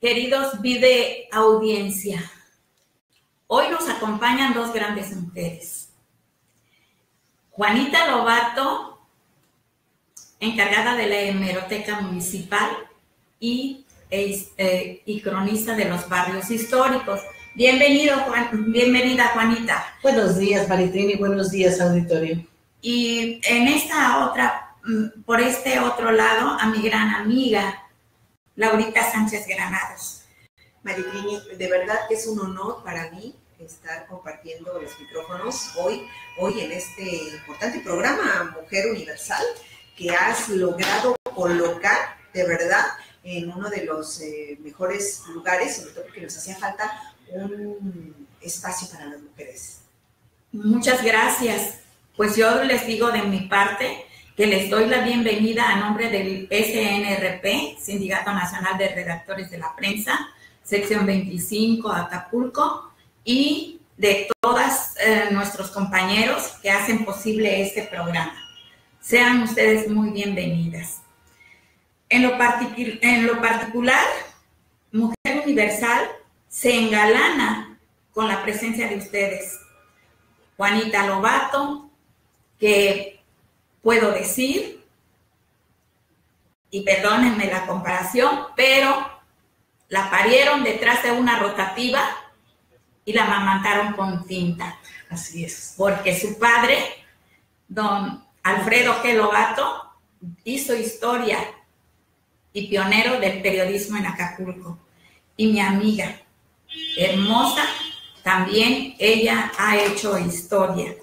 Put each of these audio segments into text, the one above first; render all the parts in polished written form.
Queridos Vide audiencia, hoy nos acompañan dos grandes mujeres. Juanita Lobato, encargada de la hemeroteca municipal y cronista de los barrios históricos. Bienvenida, Juanita. Buenos días, Maritrini, buenos días, auditorio. Y en esta otra, por este otro lado, a mi gran amiga, Laurita Sánchez Granados. Maritrini, de verdad que es un honor para mí estar compartiendo los micrófonos hoy en este importante programa Mujer Universal que has logrado colocar de verdad en uno de los mejores lugares, sobre todo porque nos hacía falta un espacio para las mujeres. Muchas gracias. Pues yo les digo de mi parte que les doy la bienvenida a nombre del SNRP, Sindicato Nacional de Redactores de la Prensa, sección 25, Acapulco, y de todos nuestros compañeros que hacen posible este programa. Sean ustedes muy bienvenidas. En lo particular, Mujer Universal se engalana con la presencia de ustedes. Juanita Lobato, que puedo decir, y perdónenme la comparación, pero la parieron detrás de una rotativa y la amamantaron con tinta. Así es. Porque su padre, don Alfredo G. Lobato, hizo historia y pionero del periodismo en Acapulco. Y mi amiga, hermosa, también ella ha hecho historia.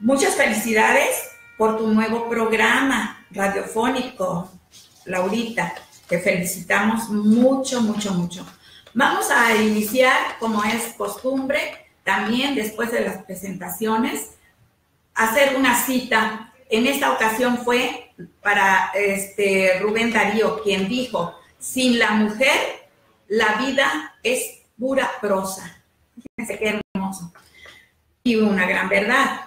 Muchas felicidades por tu nuevo programa radiofónico, Laurita. Te felicitamos mucho, mucho, mucho. Vamos a iniciar, como es costumbre, también después de las presentaciones, hacer una cita. En esta ocasión fue para Rubén Darío, quien dijo: sin la mujer, la vida es pura prosa. Fíjense qué hermoso. Y una gran verdad.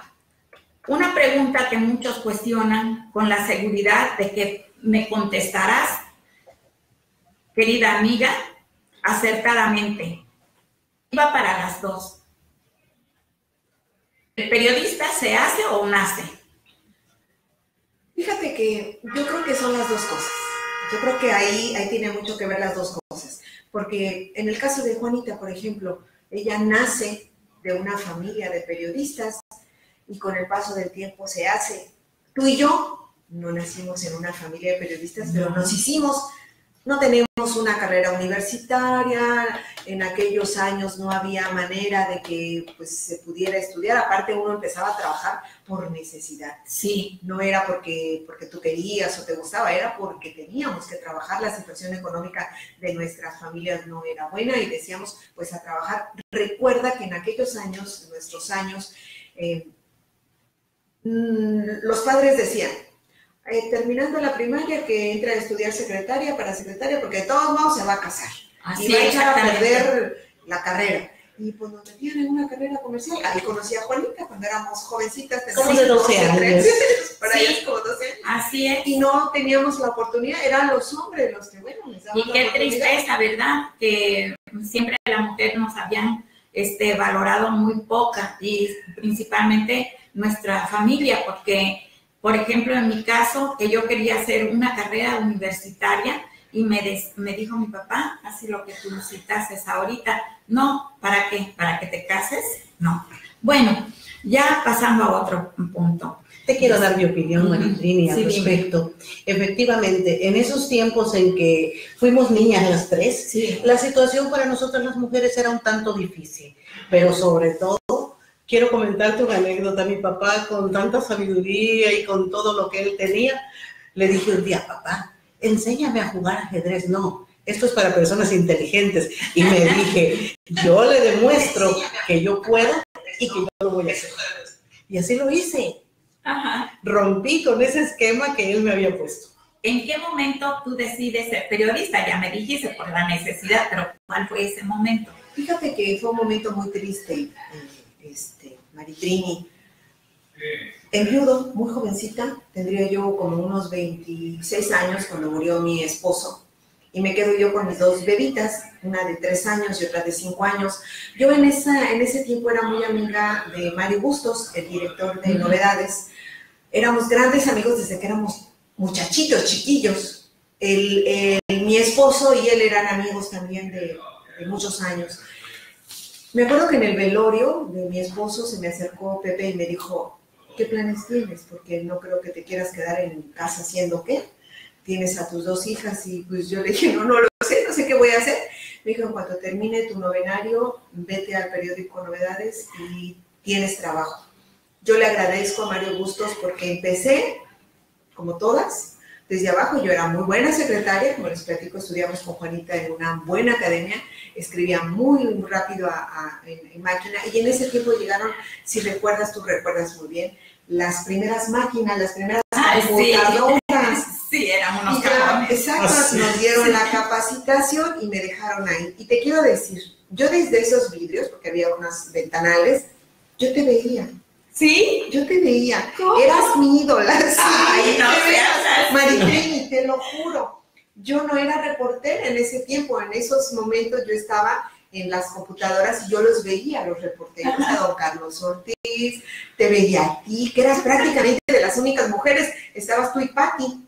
Una pregunta que muchos cuestionan con la seguridad de que me contestarás, querida amiga, acertadamente. Iba para las dos. ¿El periodista se hace o nace? Fíjate que yo creo que son las dos cosas. Yo creo que ahí tiene mucho que ver las dos cosas. Porque en el caso de Juanita, por ejemplo, ella nace de una familia de periodistas y con el paso del tiempo se hace. Tú y yo no nacimos en una familia de periodistas, pero nos hicimos. No tenemos una carrera universitaria, en aquellos años no había manera de que pues, se pudiera estudiar, aparte uno empezaba a trabajar por necesidad. Sí. No era porque tú querías o te gustaba, era porque teníamos que trabajar, la situación económica de nuestras familias no era buena y decíamos pues a trabajar. Recuerda que en aquellos años, nuestros años, los padres decían, terminando la primaria que entra a estudiar secretaria para secretaria porque de todos modos se va a casar. Así y va a echar a perder la carrera. Y pues nos metían en una carrera comercial. Ahí conocí a Juanita cuando éramos jovencitas. Como de 12 años. Para sí, ellas como 12 años. Así es. Y no teníamos la oportunidad, eran los hombres los que, bueno, les daban y qué tristeza, ¿verdad? Que siempre la mujer nos habían valorado muy poca y principalmente nuestra familia, porque, por ejemplo, en mi caso, que yo quería hacer una carrera universitaria y me dijo mi papá, así lo que tú citases ahorita, no, ¿para qué? ¿Para que te cases? No. Bueno, ya pasando a otro punto. Te quiero dar mi opinión, Maritrini, al respecto. Efectivamente, en esos tiempos en que fuimos niñas las tres, sí, la situación para nosotras las mujeres era un tanto difícil, pero sobre todo, quiero comentarte una anécdota. Mi papá, con tanta sabiduría y con todo lo que él tenía, le dije un día: papá, enséñame a jugar ajedrez. No, esto es para personas inteligentes. Y me dije, yo le demuestro que yo puedo y que yo lo voy a hacer. Y así lo hice. Ajá. Rompí con ese esquema que él me había puesto. ¿En qué momento tú decides ser periodista? Ya me dijiste por la necesidad, pero ¿cuál fue ese momento? Fíjate que fue un momento muy triste, Maritrini. Enviudo, muy jovencita, tendría yo como unos 26 años cuando murió mi esposo. y me quedo yo con mis dos bebitas, una de 3 años y otra de 5 años. Yo en ese tiempo era muy amiga de Mario Bustos, el director de Novedades. Éramos grandes amigos desde que éramos muchachitos, chiquillos. Mi esposo y él eran amigos también de muchos años. Me acuerdo que en el velorio de mi esposo se me acercó Pepe y me dijo, ¿qué planes tienes? Porque no creo que te quieras quedar en casa haciendo qué. Tienes a tus 2 hijas y pues yo le dije, no lo sé, no sé qué voy a hacer. Me dijo, en cuanto termine tu novenario, vete al periódico Novedades y tienes trabajo. Yo le agradezco a Mario Bustos porque empecé, como todas, desde abajo. Yo era muy buena secretaria, como les platico, estudiamos con Juanita en una buena academia, escribía muy rápido en máquina, y en ese tiempo llegaron, si recuerdas, tú recuerdas muy bien, las primeras máquinas, las primeras computadoras. Sí, eran unos cajones. Exacto, nos dieron la capacitación y me dejaron ahí. Y te quiero decir, yo desde esos vidrios, porque había unos ventanales, yo te veía. ¿Sí? Yo te veía. ¿Cómo? Eras mi ídola. Sí, ay, no seas así. Maricrini, te lo juro. Yo no era reportera en ese tiempo. En esos momentos yo estaba en las computadoras y yo los veía, los reporteros, a don Carlos Ortiz, te veía a ti, que eras prácticamente de las únicas mujeres. Estabas tú y Pati.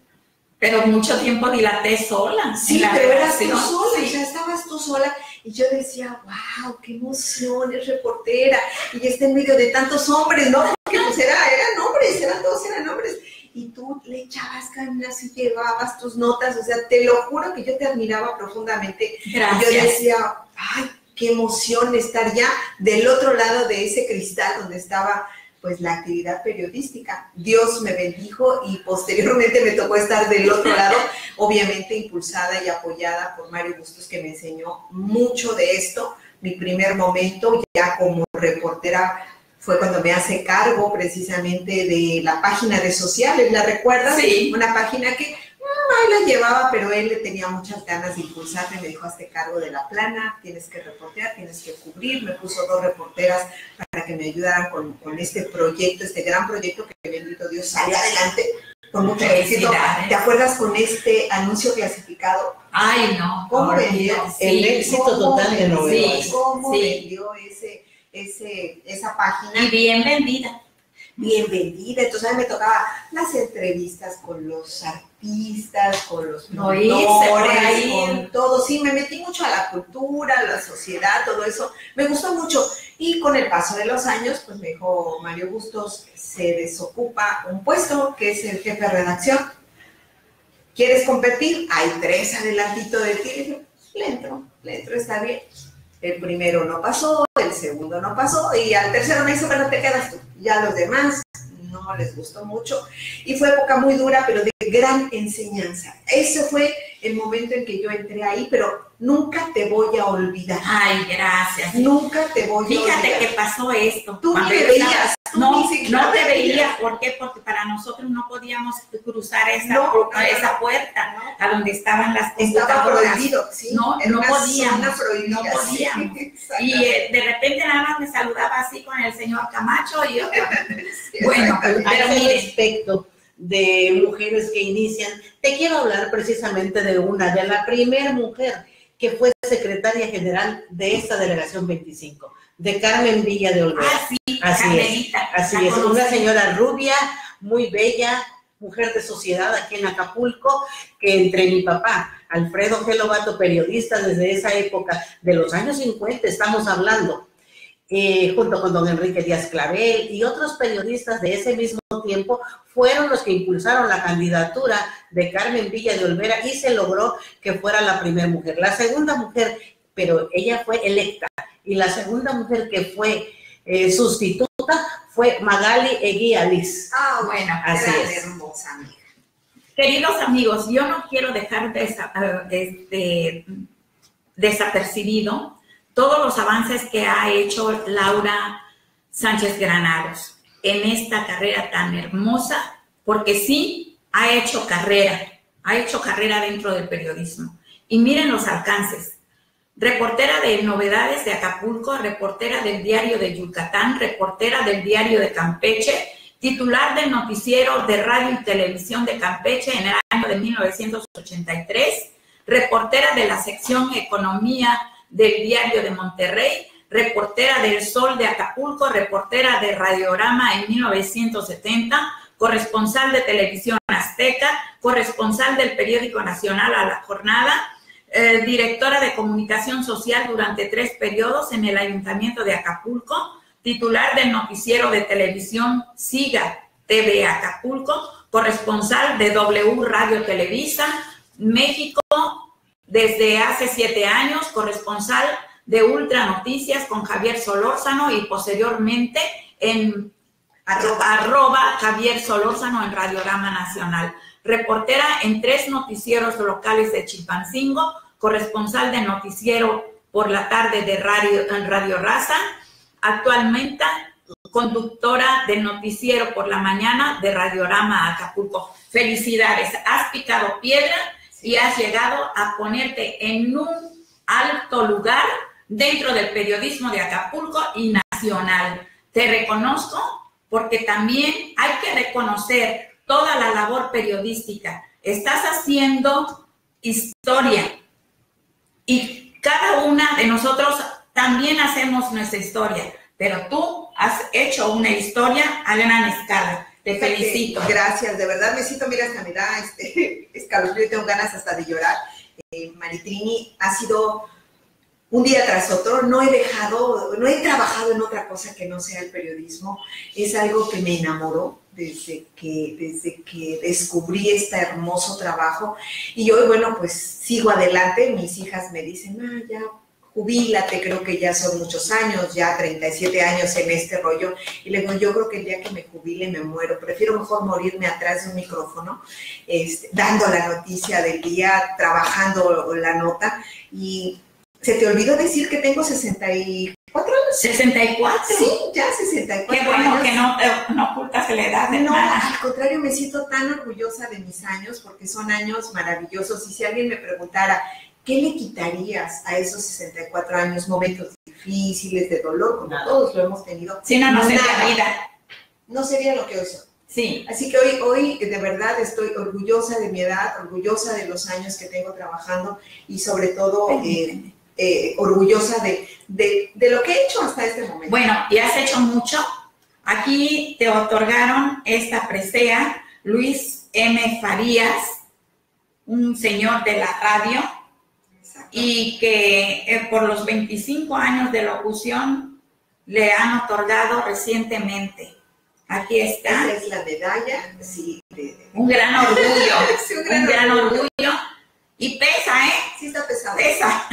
Pero mucho tiempo dilaté sola. Sí, pero eras tú sola, sí. o sea, estabas tú sola. Y yo decía, wow, qué emoción, es reportera. Y está en medio de tantos hombres, ¿no? Porque pues eran hombres, todos eran hombres. Y tú le echabas ganas y llevabas tus notas. O sea, te lo juro que yo te admiraba profundamente. Gracias. Y yo decía, ay, qué emoción estar ya del otro lado de ese cristal donde estaba pues la actividad periodística. Dios me bendijo y posteriormente me tocó estar del otro lado, obviamente impulsada y apoyada por Mario Bustos, que me enseñó mucho de esto. Mi primer momento ya como reportera fue cuando me hace cargo precisamente de la página de sociales, ¿la recuerdas? Sí. Una página que ahí la llevaba, pero él le tenía muchas ganas de impulsarme. Me dijo, hazte cargo de la plana, tienes que reportear, tienes que cubrir. Me puso 2 reporteras para que me ayudaran con este proyecto, este gran proyecto que, bendito Dios, salió adelante con mucho éxito. ¿Te acuerdas con este anuncio clasificado? Ay, no. ¿Cómo vendió? Sí. El éxito total de Novedades. Sí, ¿cómo Sí. vendió esa página? Y bien vendida. Bien vendida. Entonces a mí me tocaba las entrevistas con los artistas, con los productores, con todo. Sí, me metí mucho a la cultura, a la sociedad, todo eso. Me gustó mucho. Y con el paso de los años, pues me dijo Mario Bustos, se desocupa un puesto que es el jefe de redacción. ¿Quieres competir? Hay 3 adelantito de ti. Y dije, le entro, está bien. El primero no pasó, el segundo no pasó, y al tercero me dice, bueno, te quedas tú. Ya los demás no les gustó mucho. Y fue época muy dura, pero de gran enseñanza. Ese fue el momento en que yo entré ahí, pero nunca te voy a olvidar. Ay, gracias. Nunca te voy a olvidar. Fíjate que pasó esto. Tú Cuando me yo veías. estaba- tú No, ni siquiera no te me veía. ¿Por qué? Porque para nosotros no podíamos cruzar esa puerta a donde estaban las Estaba computadoras. prohibido, sí. No, Era no una podíamos. zona prohibida, No podíamos. sí, Y de repente nada más me saludaba así con el señor Camacho y yo. Bueno, A pero ese mire, respecto de mujeres que inician, te quiero hablar precisamente de la primera mujer que fue secretaria general de esta delegación 25, de Carmen Villa de Olvera. sí, Así Carmelita, es, así la es, conocí. una señora rubia, muy bella, mujer de sociedad aquí en Acapulco, que entre mi papá, Alfredo G. Lobato, periodista desde esa época, de los años 50 estamos hablando, junto con don Enrique Díaz Clavel y otros periodistas de ese mismo tiempo, fueron los que impulsaron la candidatura de Carmen Villa de Olvera y se logró que fuera la primera mujer. La segunda mujer, pero ella fue electa, y la segunda mujer que fue sustituta fue Magali Eguía Liz. Ah, bueno, así era es. hermosa amiga. Queridos amigos, yo no quiero dejar desapercibido todos los avances que ha hecho Laura Sánchez Granados en esta carrera tan hermosa, porque sí ha hecho carrera dentro del periodismo. Y miren los alcances. Reportera de Novedades de Acapulco, reportera del Diario de Yucatán, reportera del Diario de Campeche, titular del noticiero de radio y televisión de Campeche en el año de 1983, reportera de la sección Economía del Diario de Monterrey, reportera del Sol de Acapulco, reportera de Radiorama en 1970, corresponsal de Televisión Azteca, corresponsal del periódico nacional A la Jornada, directora de Comunicación Social durante 3 periodos en el Ayuntamiento de Acapulco, titular del noticiero de televisión Siga TV Acapulco, corresponsal de W Radio Televisa, México desde hace 7 años, corresponsal de Ultra Noticias con Javier Solórzano y posteriormente en arroba Javier Solórzano en Radiorama Nacional. Reportera en 3 noticieros locales de Chilpancingo, corresponsal de noticiero por la tarde de Radio Raza, actualmente conductora del noticiero por la mañana de Radiorama Acapulco. Felicidades, has picado piedra y has llegado a ponerte en un alto lugar dentro del periodismo de Acapulco y nacional. Te reconozco porque también hay que reconocer toda la labor periodística. Estás haciendo historia y cada una de nosotros también hacemos nuestra historia, pero tú has hecho una historia a gran escala. Te felicito. Gracias, de verdad me siento, mira, hasta me da escalofrío y tengo ganas hasta de llorar. Maritrini, ha sido un día tras otro, no he trabajado en otra cosa que no sea el periodismo. Es algo que me enamoró desde que descubrí este hermoso trabajo. Y hoy, bueno, pues sigo adelante. Mis hijas me dicen, ya jubílate, creo que ya son muchos años, ya 37 años en este rollo. Y le digo, yo creo que el día que me jubile me muero. Prefiero mejor morirme atrás de un micrófono, dando la noticia del día, trabajando la nota. Y se te olvidó decir que tengo 64 años. 64. Sí, ya 64 Qué bueno años. Que no ocultas la edad de No, nada. al contrario, me siento tan orgullosa de mis años porque son años maravillosos. Y si alguien me preguntara, ¿qué le quitarías a esos 64 años? Momentos difíciles, de dolor, como todos lo hemos tenido. Si no, no sería Nada. vida. No sería lo que hoy soy. Sí. Así que hoy de verdad estoy orgullosa de mi edad, orgullosa de los años que tengo trabajando y sobre todo orgullosa de lo que he hecho hasta este momento. Bueno, y has hecho mucho. Aquí te otorgaron esta presea Luis M. Farías, un señor de la radio, y que por los 25 años de locución le han otorgado recientemente. Aquí está. Esta es la medalla, sí. Un gran orgullo. Sí, un gran orgullo. Y pesa, ¿eh? Sí está pesado. Pesa.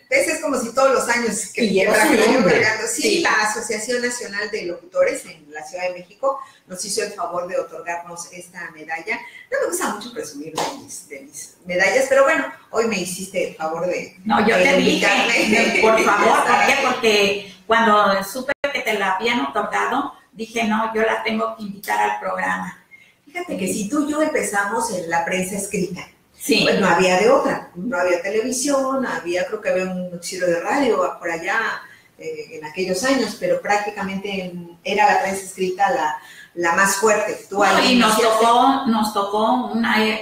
Ese es como si todos los años que lleva su yo nombre. cargando. Sí, Sí. la Asociación Nacional de Locutores en la Ciudad de México nos hizo el favor de otorgarnos esta medalla. No me gusta mucho presumir de mis medallas, pero bueno, hoy me hiciste el favor de No, yo te invitarme. dije, por favor, ¿por qué? Porque cuando supe que te la habían otorgado, dije, no, yo la tengo que invitar al programa. Fíjate que si tú y yo empezamos en la prensa escrita, Sí. pues no había de otra, no había televisión, creo que había un noticiero de radio por allá en aquellos años, pero prácticamente era la prensa escrita la más fuerte. Tú ahí Y nos iniciaste. tocó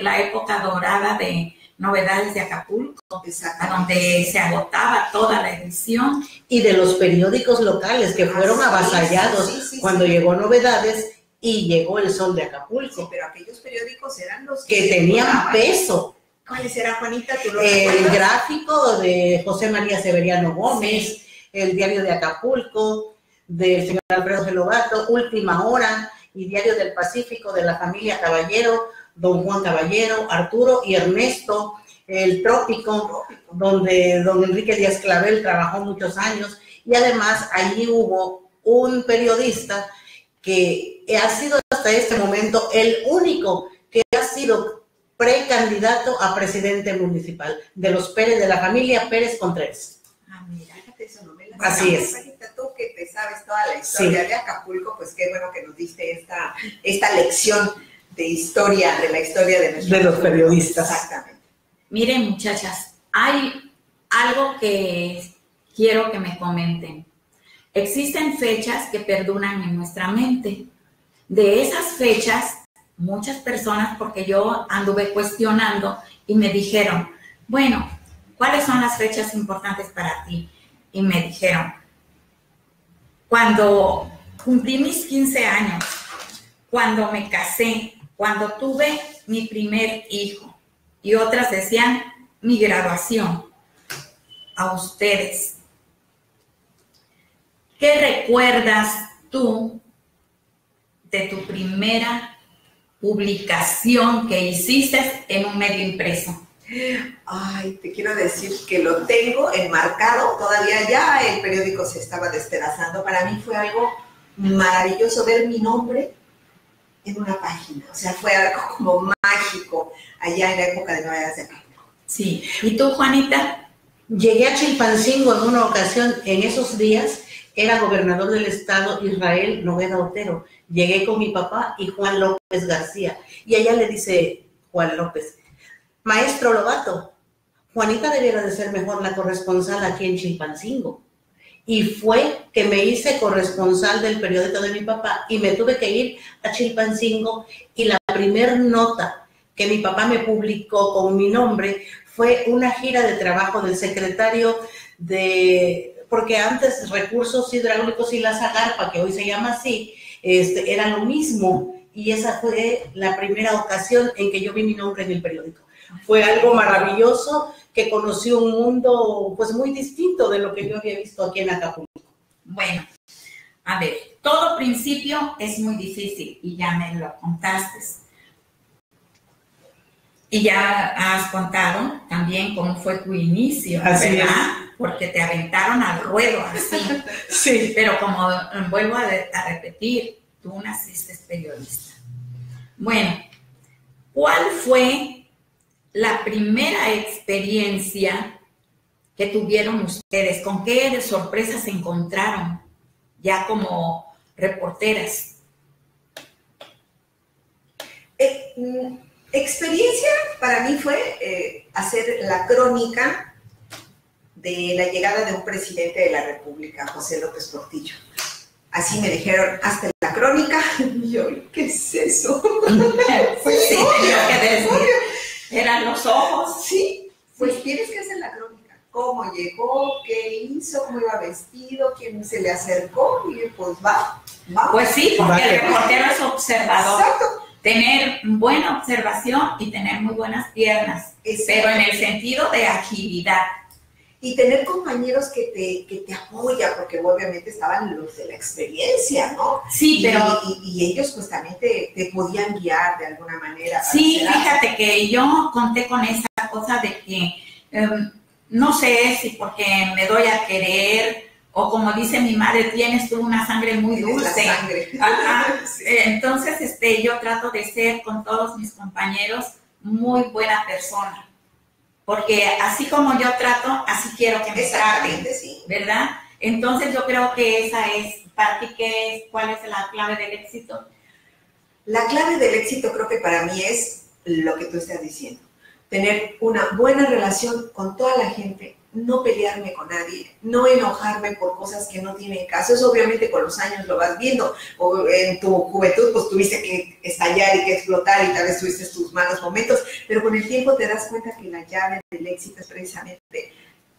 la época dorada de Novedades de Acapulco, a Exactamente. donde se agotaba toda la edición. Y de los periódicos locales que fueron avasallados Sí. cuando llegó Novedades y llegó El Sol de Sí, Acapulco, pero aquellos periódicos eran los que tenían circulaban. peso. ¿Cuáles eran, Juanita? ¿Tú lo El recuerdas? gráfico de José María Severiano Gómez, el Diario de Acapulco, del señor Alfredo Gelovato, Última Hora y Diario del Pacífico de la familia Caballero, don Juan Caballero, Arturo y Ernesto, El Trópico, donde don Enrique Díaz Clavel trabajó muchos años, y además allí hubo un periodista que ha sido hasta este momento el único que ha sido precandidato a presidente municipal, de los Pérez, de la familia Pérez Contreras. Ah, mira, fíjate, eso no me la Así sabía. es. Juanita, tú que te sabes toda la historia de Acapulco, pues qué bueno que nos diste esta lección de historia, de la historia de nuestro De los pueblo. periodistas. Exactamente. Miren, muchachas, hay algo que quiero que me comenten. Existen fechas que perduran en nuestra mente. De esas fechas, muchas personas, porque yo anduve cuestionando y me dijeron, bueno, ¿cuáles son las fechas importantes para ti? Y me dijeron, cuando cumplí mis 15 años, cuando me casé, cuando tuve mi primer hijo, y otras decían mi graduación. A ustedes, ¿qué recuerdas tú de tu primera publicación que hiciste en un medio impreso? Ay, te quiero decir que lo tengo enmarcado, todavía ya el periódico se estaba despedazando. Para mí fue algo maravilloso ver mi nombre en una página, o sea, fue algo como mágico allá en la época de Nueva York. Sí, ¿y tú, Juanita? Llegué a Chilpancingo en una ocasión, en esos días era gobernador del estado Israel Noguera Otero. Llegué con mi papá y Juan López García, y allá le dice Juan López, maestro Lobato, Juanita debiera de ser mejor la corresponsal aquí en Chilpancingo. Y fue que me hice corresponsal del periódico de mi papá y me tuve que ir a Chilpancingo, y la primer nota que mi papá me publicó con mi nombre fue una gira de trabajo del secretario de, porque antes Recursos Hidráulicos y la Zagarpa, que hoy se llama así, era lo mismo, y esa fue la primera ocasión en que yo vi mi nombre en el periódico. Fue algo maravilloso, que conocí un mundo pues muy distinto de lo que yo había visto aquí en Acapulco. Bueno, a ver, todo principio es muy difícil y ya me lo contaste. Y ya has contado también cómo fue tu inicio, así ¿verdad? Es. Porque te aventaron al ruedo así. Sí. Pero como vuelvo a repetir, tú naciste periodista. Bueno, ¿cuál fue la primera experiencia que tuvieron ustedes? ¿Con qué sorpresas se encontraron ya como reporteras? Experiencia para mí fue hacer la crónica de la llegada de un presidente de la República, José López Portillo. Así me dijeron, hazte la crónica. Y yo, ¿qué es eso? Pues sí, tenía que decir. ¿Eran los ojos? Sí, pues tienes que hacer la crónica. ¿Cómo llegó? ¿Qué hizo? ¿Cómo iba vestido? ¿Quién se le acercó? Y pues va. Pues sí, porque el reportero es observador. Exacto. Tener buena observación y tener muy buenas piernas, pero en el sentido de agilidad. Y tener compañeros que te apoyan, porque obviamente estaban los de la experiencia, ¿no? Sí, pero... Y ellos pues también te podían guiar de alguna manera. Sí, fíjate que yo conté con esa cosa de que, no sé si porque me doy a querer, o como dice mi madre, tienes tú una sangre muy dulce. La sangre. Ajá. Entonces, yo trato de ser con todos mis compañeros muy buena persona. Porque así como yo trato, así quiero que me traten, sí. ¿verdad? Entonces yo creo que esa es, para ti, ¿cuál es la clave del éxito? La clave del éxito creo que para mí es lo que tú estás diciendo. Tener una buena relación con toda la gente, no pelearme con nadie, no enojarme por cosas que no tienen caso. Eso obviamente con los años lo vas viendo. O en tu juventud pues tuviste que estallar y que explotar y tal vez tuviste tus malos momentos, pero con el tiempo te das cuenta que la llave del éxito es precisamente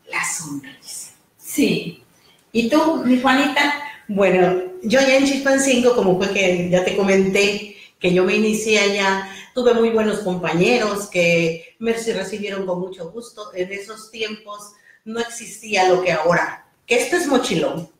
la sonrisa. Sí. ¿Y tú, mi Juanita? Bueno, yo ya en Chilpancingo, como fue que ya te comenté, que yo me inicié allá, tuve muy buenos compañeros que me recibieron con mucho gusto. En esos tiempos no existía lo que ahora, que esto es mochilón,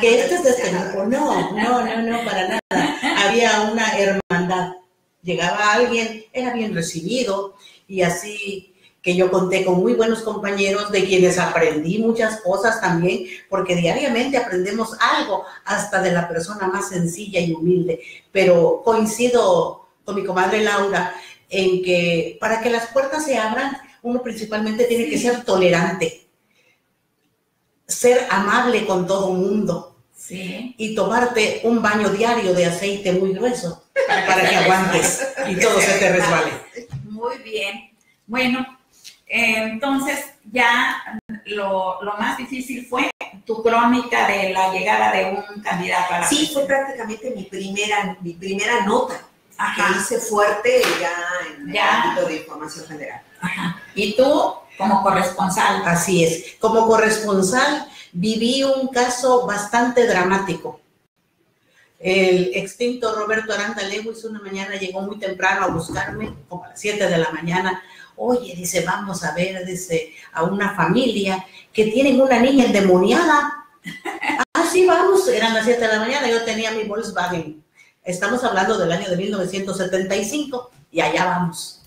que esto es despedido. No, para nada. Había una hermandad. Llegaba alguien, era bien recibido, y así que yo conté con muy buenos compañeros de quienes aprendí muchas cosas también, porque diariamente aprendemos algo, hasta de la persona más sencilla y humilde. Pero coincido con mi comadre Laura en que para que las puertas se abran, uno principalmente tiene que ser tolerante, ser amable con todo el mundo, sí, y tomarte un baño diario de aceite muy grueso para que aguantes y todo se te resbale. Muy bien. Bueno, entonces ya lo más difícil fue tu crónica de la llegada de un candidato a la Sí, fue prácticamente mi primera nota. que hice fuerte ya en el ámbito de información general. Ajá. ¿Y tú como corresponsal? Así es. Como corresponsal viví un caso bastante dramático. El extinto Roberto Aranda Lewis una mañana llegó muy temprano a buscarme, como a las 7 de la mañana. Oye, dice, vamos a ver, dice, a una familia que tienen una niña endemoniada. Así vamos, eran las 7 de la mañana, yo tenía mi Volkswagen. Estamos hablando del año de 1975 y allá vamos.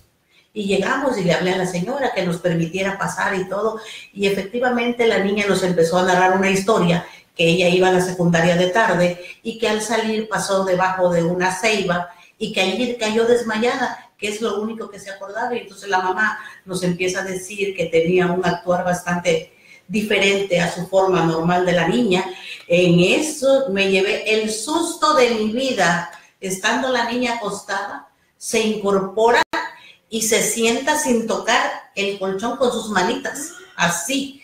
Y llegamos y le hablé a la señora que nos permitiera pasar y todo. Y efectivamente la niña nos empezó a narrar una historia que ella iba a la secundaria de tarde y que al salir pasó debajo de una ceiba y que allí cayó desmayada, que es lo único que se acordaba. Y entonces la mamá nos empieza a decir que tenía un actuar bastante diferente a su forma normal de la niña. En eso me llevé el susto de mi vida. Estando la niña acostada, se incorpora y se sienta sin tocar el colchón con sus manitas, así.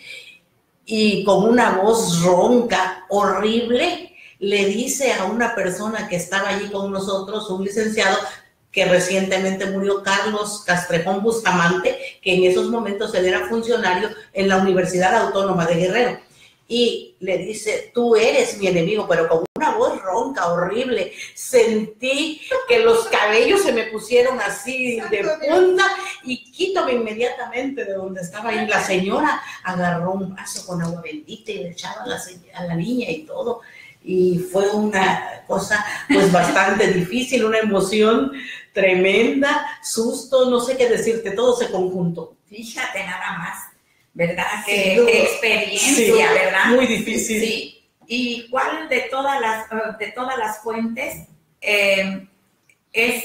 Y con una voz ronca, horrible, le dice a una persona que estaba allí con nosotros, un licenciado que recientemente murió, Carlos Castrejón Bustamante, que en esos momentos él era funcionario en la Universidad Autónoma de Guerrero. Y le dice, tú eres mi enemigo, pero con una voz ronca, horrible. Sentí que los cabellos se me pusieron así de punta y quítame inmediatamente de donde estaba ahí. La señora agarró un vaso con agua bendita y le echaba a la niña y todo. Y fue una cosa pues bastante difícil, una emoción tremenda, susto, no sé qué decirte, todo se conjuntó. Fíjate nada más, ¿verdad? Qué experiencia, sí, ¿verdad? Muy difícil. Sí. ¿Y cuál de todas las fuentes es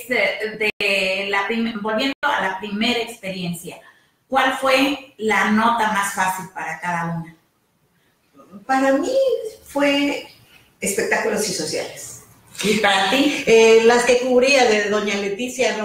volviendo a la primera experiencia, cuál fue la nota más fácil para cada una? Para mí fue espectáculos y sociales. ¿Y para ti? Las que cubría de doña Leticia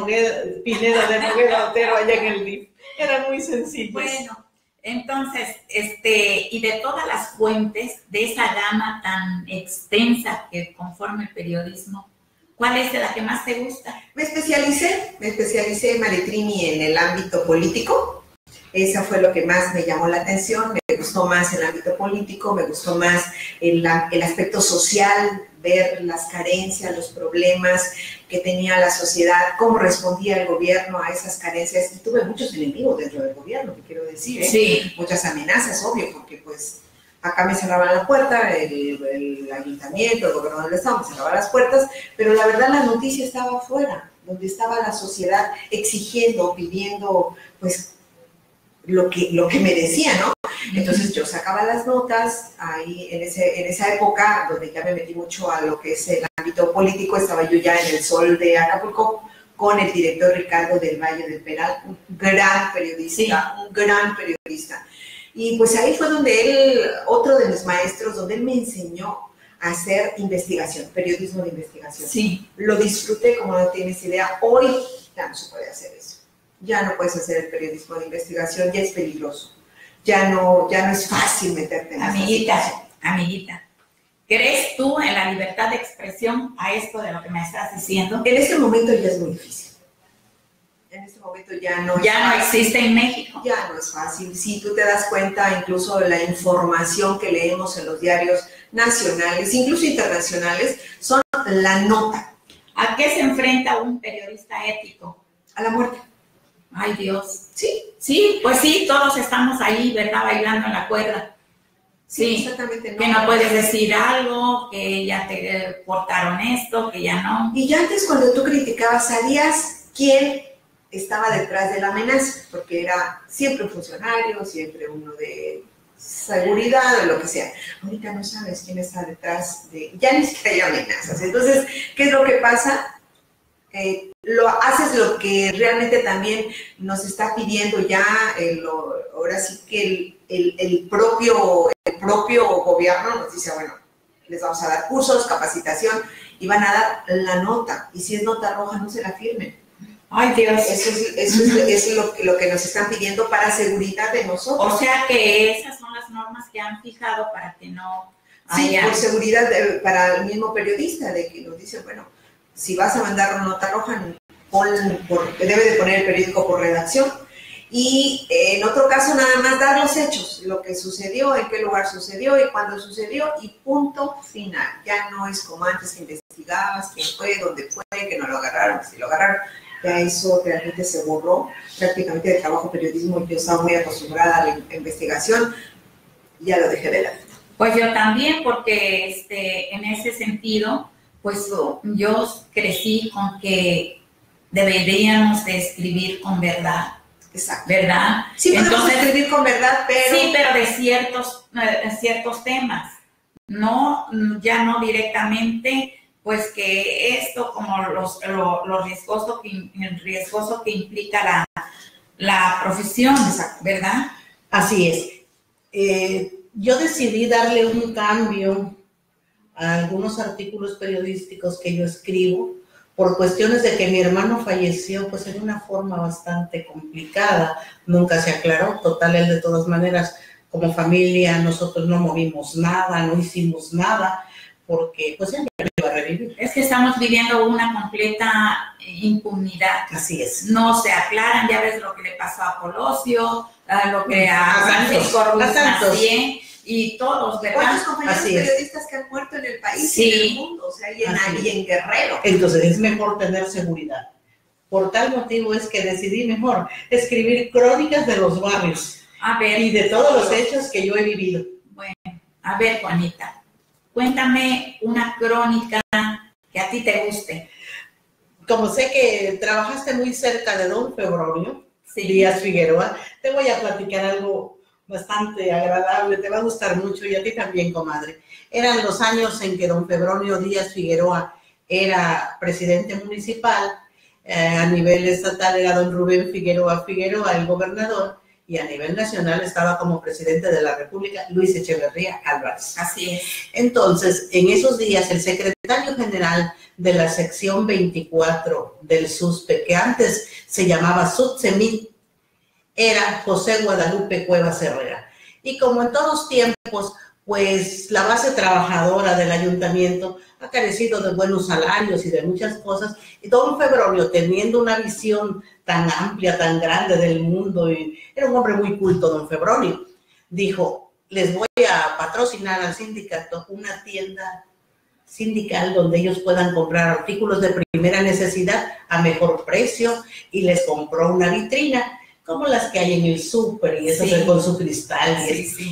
Pineda de Noguera Otero allá en el DIF. Eran muy sencillas. Bueno, entonces, y de todas las fuentes, de esa gama tan extensa que conforma el periodismo, ¿cuál es la que más te gusta? Me especialicé, Maritrini, en el ámbito político. Esa fue lo que más me llamó la atención. Me gustó más el ámbito político, me gustó más el aspecto social, ver las carencias, los problemas que tenía la sociedad, cómo respondía el gobierno a esas carencias. Y tuve muchos enemigos dentro del gobierno, que quiero decir, ¿eh? Sí. Muchas amenazas, obvio, porque pues acá me cerraban la puerta, el ayuntamiento, el gobernador del estado me cerraba las puertas, pero la verdad la noticia estaba afuera, donde estaba la sociedad exigiendo, pidiendo, pues, lo que merecía, ¿no? Entonces yo sacaba las notas ahí en esa época, donde ya me metí mucho a lo que es el ámbito político. Estaba yo ya en el Sol de Acapulco con el director Ricardo del Valle del Peral, un gran periodista, un gran periodista. Y pues ahí fue donde él, otro de los maestros, donde él me enseñó a hacer investigación, periodismo de investigación. Sí. Lo disfruté como no tienes idea. Hoy ya no se puede hacer eso. Ya no puedes hacer el periodismo de investigación, ya es peligroso. Ya no es fácil meterte en esa situación. Amiguita, ¿crees tú en la libertad de expresión a esto de lo que me estás diciendo? En este momento ya es muy difícil. En este momento ya no existe en México. Ya no es fácil. Si tú te das cuenta, incluso la información que leemos en los diarios nacionales, incluso internacionales, son la nota. ¿A qué se enfrenta un periodista ético? A la muerte. Ay, Dios. Sí, pues sí, todos estamos ahí, ¿verdad? Bailando en la cuerda. Sí, exactamente. Que no puedes decir algo, que ya te portaron esto, que ya no. Y ya antes, cuando tú criticabas, sabías quién estaba detrás de la amenaza, porque era siempre un funcionario, siempre uno de seguridad o lo que sea. Ahorita no sabes quién está detrás ya ni siquiera hay amenazas. Entonces, ¿qué es lo que pasa? Haces lo que realmente también nos está pidiendo ya, ahora sí que el propio gobierno nos dice, bueno, les vamos a dar cursos, capacitación, y van a dar la nota, y si es nota roja no se la firmen. Ay, Dios. Eso es lo que nos están pidiendo para seguridad de nosotros. O sea que esas son las normas que han fijado para que no haya... Sí, por seguridad para el mismo periodista, de que nos dice, bueno, si vas a mandar una nota roja, debe de poner el periódico por redacción. Y en otro caso nada más dar los hechos, lo que sucedió, en qué lugar sucedió y cuándo sucedió y punto final. Ya no es como antes que investigabas quién fue, dónde fue, que no lo agarraron, si lo agarraron. Ya eso realmente se borró prácticamente del trabajo periodismo. Yo estaba muy acostumbrada a la investigación, ya lo dejé de lado. Pues yo también, porque en ese sentido, pues yo crecí con que deberíamos de escribir con verdad. Exacto. ¿Verdad? Sí, podemos escribir con verdad, pero... Sí, pero de ciertos temas. No, ya no directamente, pues que esto como lo riesgoso que implica la profesión, ¿verdad? Así es. Yo decidí darle un cambio a algunos artículos periodísticos que yo escribo, por cuestiones de que mi hermano falleció, pues en una forma bastante complicada, nunca se aclaró. Total, él de todas maneras, como familia, nosotros no movimos nada, no hicimos nada, porque pues él ya iba a revivir. Es que estamos viviendo una completa impunidad. Así es. No se aclaran, ya ves lo que le pasó a Colosio, lo que a Francisco Ruiz Macié, y todos, ¿verdad? ¿Cuántos compañeros periodistas que han muerto en el país sí, y en el mundo? O sea, y en Guerrero. Entonces es mejor tener seguridad. Por tal motivo es que decidí mejor escribir crónicas de los barrios y de todos los hechos que yo he vivido. Bueno, a ver, Juanita, cuéntame una crónica que a ti te guste. Como sé que trabajaste muy cerca de don Febronio Díaz Figueroa, te voy a platicar algo bastante agradable, te va a gustar mucho y a ti también, comadre. Eran los años en que don Febronio Díaz Figueroa era presidente municipal, a nivel estatal era don Rubén Figueroa el gobernador, y a nivel nacional estaba como presidente de la República Luis Echeverría Álvarez. Así es. Entonces, en esos días, el secretario general de la sección 24 del SUSPE, que antes se llamaba SUTSEMIT, era José Guadalupe Cuevas Herrera. Y como en todos tiempos, pues la base trabajadora del ayuntamiento ha carecido de buenos salarios y de muchas cosas, y don Febronio, teniendo una visión tan amplia, tan grande del mundo, y era un hombre muy culto, don Febronio, dijo: les voy a patrocinar al sindicato una tienda sindical donde ellos puedan comprar artículos de primera necesidad a mejor precio, y les compró una vitrina como las que hay en el súper y eso, con su cristal. Y